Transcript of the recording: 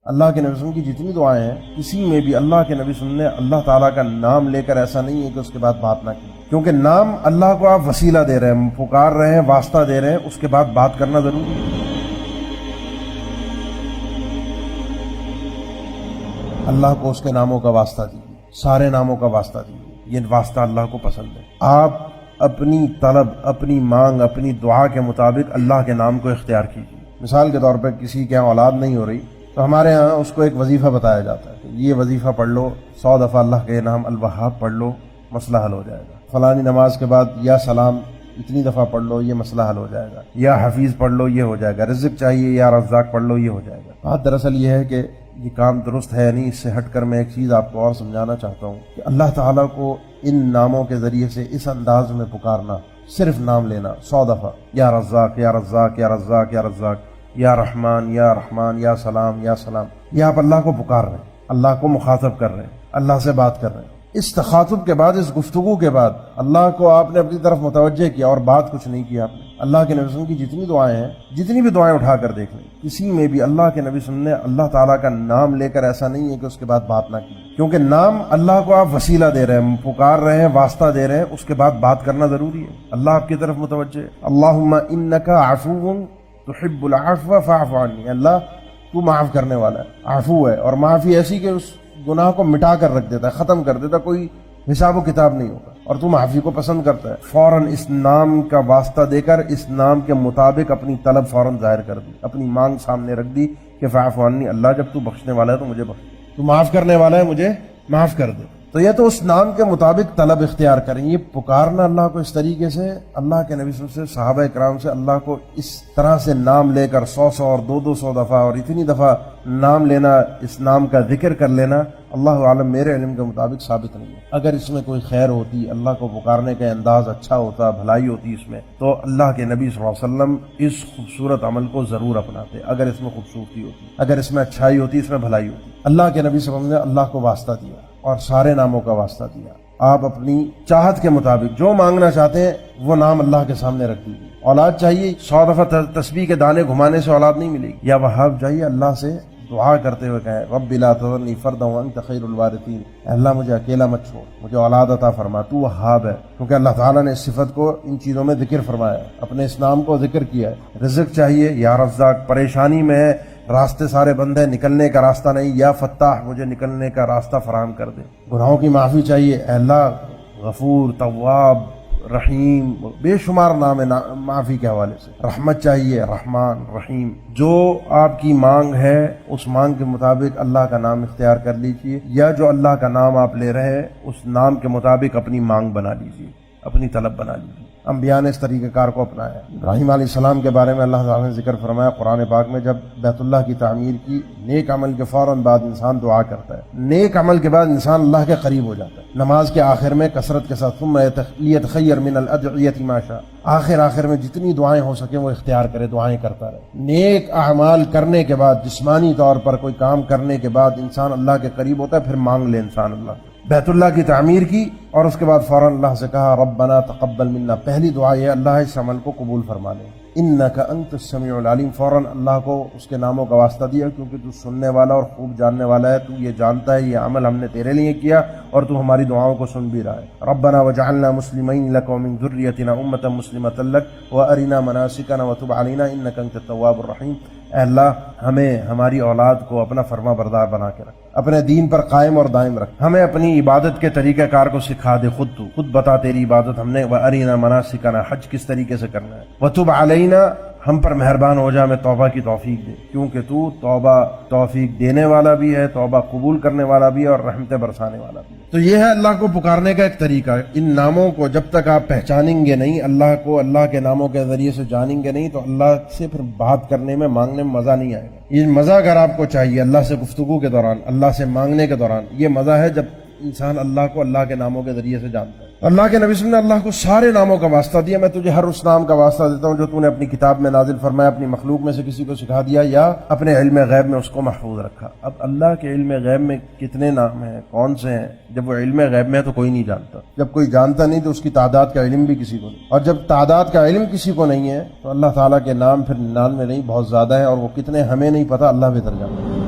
اللہ کے نبی صلی اللہ علیہ وسلم کی جتنی دعائیں ہیں کسی میں بھی اللہ کے نبی صلی اللہ علیہ وسلم نے اللہ تعالیٰ کا نام لے کر ایسا نہیں ہے کہ اس کے بعد بات نہ کی، کیونکہ نام اللہ کو آپ وسیلہ دے رہے ہیں، پکار رہے ہیں، واسطہ دے رہے ہیں، اس کے بعد بات کرنا ضروری ہے۔ اللہ کو اس کے ناموں کا واسطہ دیجیے، سارے ناموں کا واسطہ دیجیے، یہ واسطہ اللہ کو پسند ہے۔ آپ اپنی طلب، اپنی مانگ، اپنی دعا کے مطابق اللہ کے نام کو اختیار کیجیے۔ مثال کے طور پہ کسی کے یہاں اولاد نہیں ہو رہی تو ہمارے ہاں اس کو ایک وظیفہ بتایا جاتا ہے کہ یہ وظیفہ پڑھ لو، 100 دفعہ اللہ کے نام الوہاب پڑھ لو، مسئلہ حل ہو جائے گا۔ فلانی نماز کے بعد یا سلام اتنی دفعہ پڑھ لو، یہ مسئلہ حل ہو جائے گا۔ یا حفیظ پڑھ لو، یہ ہو جائے گا۔ رزق چاہیے، یا رزاق پڑھ لو، یہ ہو جائے گا۔ بات دراصل یہ ہے کہ یہ کام درست ہے نہیں۔ اس سے ہٹ کر میں ایک چیز آپ کو اور سمجھانا چاہتا ہوں کہ اللہ تعالیٰ کو ان ناموں کے ذریعے سے اس انداز میں پکارنا، صرف نام لینا 100 دفعہ، یا رزاق، یا رزاق، یا رزاق، یا رزاق، یا رحمان، یا رحمان، یا سلام، یا سلام، یہ آپ اللہ کو پکار رہے ہیں، اللہ کو مخاطب کر رہے ہیں، اللہ سے بات کر رہے ہیں۔ اس تخاطب کے بعد، اس گفتگو کے بعد اللہ کو آپ نے اپنی طرف متوجہ کیا اور بات کچھ نہیں کی آپ نے۔ اللہ کے نبی صلی اللہ علیہ وسلم کی جتنی دعائیں ہیں، جتنی بھی دعائیں اٹھا کر دیکھ لیں، کسی میں بھی اللہ کے نبی صلی اللہ علیہ وسلم نے اللہ تعالیٰ کا نام لے کر ایسا نہیں ہے کہ اس کے بعد بات نہ کی، کیونکہ نام اللہ کو آپ وسیلہ دے رہے ہیں، پکار رہے ہیں، واسطہ دے رہے ہیں، اس کے بعد بات کرنا ضروری ہے۔ اللہ آپ کی طرف متوجہ ہے۔ اللہم انک عفو تحب العفو فاعف عنی، اللہ تو معاف کرنے والا ہے، عفو ہے، اور معافی ایسی کہ اس گناہ کو مٹا کر رکھ دیتا ہے، ختم کر دیتا ہے، کوئی حساب و کتاب نہیں ہوگا، اور تو معافی کو پسند کرتا ہے۔ فوراً اس نام کا واسطہ دے کر اس نام کے مطابق اپنی طلب فوراً ظاہر کر دی، اپنی مانگ سامنے رکھ دی کہ فاعف عنی، اللہ جب تو بخشنے والا ہے تو مجھے بخش، تو معاف کرنے والا ہے، مجھے معاف کر دے۔ تو یہ تو اس نام کے مطابق طلب اختیار کریں۔ یہ پکارنا اللہ کو اس طریقے سے، اللہ کے نبی صلی اللہ علیہ وسلم سے، صحابہ کرام سے اللہ کو اس طرح سے نام لے کر 100 اور 200 دفعہ اور اتنی دفعہ نام لینا، اس نام کا ذکر کر لینا، اللہ عالم میرے علم کے مطابق ثابت نہیں ہے۔ اگر اس میں کوئی خیر ہوتی، اللہ کو پکارنے کا انداز اچھا ہوتا، بھلائی ہوتی اس میں، تو اللہ کے نبی صلی اللہ علیہ وسلم اس خوبصورت عمل کو ضرور اپناتے۔ اگر اس میں خوبصورتی ہوتی، اگر اس میں اچھائی ہوتی، اس میں بھلائی ہوتی۔ اللہ کے نبی صلی اللہ علیہ وسلم نے اللہ کو واسطہ دیا اور سارے ناموں کا واسطہ دیا۔ آپ اپنی چاہت کے مطابق جو مانگنا چاہتے ہیں وہ نام اللہ کے سامنے رکھ دیجیے۔ اولاد چاہیے، 100 دفعہ تسبیح کے دانے گھمانے سے اولاد نہیں ملے گی۔ یا وہاب چاہیے، اللہ سے دعا کرتے ہوئے کہیں رب لا تذرنی فردا وانت خیر الوارثین، اللہ مجھے اکیلا مت چھوڑ، مجھے اولاد عطا فرما، تو وہاب ہے، کیونکہ اللہ تعالیٰ نے اس صفت کو ان چیزوں میں ذکر فرمایا ہے، اپنے اس نام کو ذکر کیا ہے۔ رزق چاہیے، یا رزاق، پریشانی میں ہے، راستے سارے بند ہیں، نکلنے کا راستہ نہیں، یا فتاح، مجھے نکلنے کا راستہ فراہم کر دے۔ گناہوں کی معافی چاہیے، اے اللہ غفور، تواب، رحیم، بے شمار نام ہے معافی کے حوالے سے۔ رحمت چاہیے، رحمان، رحیم، جو آپ کی مانگ ہے اس مانگ کے مطابق اللہ کا نام اختیار کر لیجیے، یا جو اللہ کا نام آپ لے رہے ہیں اس نام کے مطابق اپنی مانگ بنا لیجیے، اپنی طلب بنا لیجیے۔ انبیاء نے اس طریقہ کار کو اپنایا۔ ابراہیم علیہ السلام کے بارے میں اللہ تعالیٰ نے ذکر فرمایا قرآن پاک میں، جب بیت اللہ کی تعمیر کی، نیک عمل کے فوراً بعد انسان دعا کرتا ہے، نیک عمل کے بعد انسان اللہ کے قریب ہو جاتا ہے۔ نماز کے آخر میں کثرت کے ساتھ ثم لیتخیر من الادعیۃ ما شاء، آخر میں جتنی دعائیں ہو سکیں وہ اختیار کرے، دعائیں کرتا رہے۔ نیک اعمال کرنے کے بعد، جسمانی طور پر کوئی کام کرنے کے بعد انسان اللہ کے قریب ہوتا ہے، پھر مانگ لے انسان اللہ سے۔ بیت اللہ کی تعمیر کی اور اس کے بعد فوراً اللہ سے کہا ربنا تقبل منا، پہلی دعا یہ اللہ اس عمل کو قبول فرما لے، انک انت السمیع العلیم، فوراً اللہ کو اس کے ناموں کا واسطہ دیا، کیونکہ تو سننے والا اور خوب جاننے والا ہے، تو یہ جانتا ہے یہ عمل ہم نے تیرے لیے کیا اور تو ہماری دعاؤں کو سن بھی رہا ہے۔ ربنا وجعلنا مسلمین لک ومن ذریتنا امۃ مسلمۃ لک وارنا مناسکنا وتب علینا انک انت التواب الرحیم، اے اللہ ہمیں، ہماری اولاد کو اپنا فرما بردار بنا کے رکھ، اپنے دین پر قائم اور دائم رکھ، ہمیں اپنی عبادت کے طریقہ کار کو سکھا دے، خود بتا تیری عبادت ہم نے، وَأَرِنَا مَنَاسِكَنَا، حج کس طریقے سے کرنا ہے، وَتُبْ عَلَيْنَا، ہم پر مہربان ہو جا، ہمیں توبہ کی توفیق دے، کیونکہ تو توبہ توفیق دینے والا بھی ہے، توبہ قبول کرنے والا بھی ہے اور رحمتیں برسانے والا بھی ہے۔ تو یہ ہے اللہ کو پکارنے کا ایک طریقہ۔ ان ناموں کو جب تک آپ پہچانیں گے نہیں، اللہ کو اللہ کے ناموں کے ذریعے سے جانیں گے نہیں، تو اللہ سے پھر بات کرنے میں، مانگنے میں مزہ نہیں آئے گا۔ یہ مزہ اگر آپ کو چاہیے اللہ سے گفتگو کے دوران، اللہ سے مانگنے کے دوران، یہ مزہ ہے جب انسان اللہ کو اللہ کے ناموں کے ذریعے سے جانتا ہے۔ اللہ کے نبی صلی اللہ علیہ وسلم نے اللہ کو سارے ناموں کا واسطہ دیا۔ میں تجھے ہر اس نام کا واسطہ دیتا ہوں جو تو نے اپنی کتاب میں نازل فرمایا، اپنی مخلوق میں سے کسی کو سکھا دیا، یا اپنے علم غیب میں اس کو محفوظ رکھا۔ اب اللہ کے علم غیب میں کتنے نام ہیں، کون سے ہیں، جب وہ علم غیب میں ہے تو کوئی نہیں جانتا، جب کوئی جانتا نہیں تو اس کی تعداد کا علم بھی کسی کو نہیں، اور جب تعداد کا علم کسی کو نہیں ہے تو اللہ تعالیٰ کے نام پھر 99 نہیں، بہت زیادہ ہے، اور وہ کتنے ہمیں نہیں پتہ، اللہ بہتر جانتا ہے۔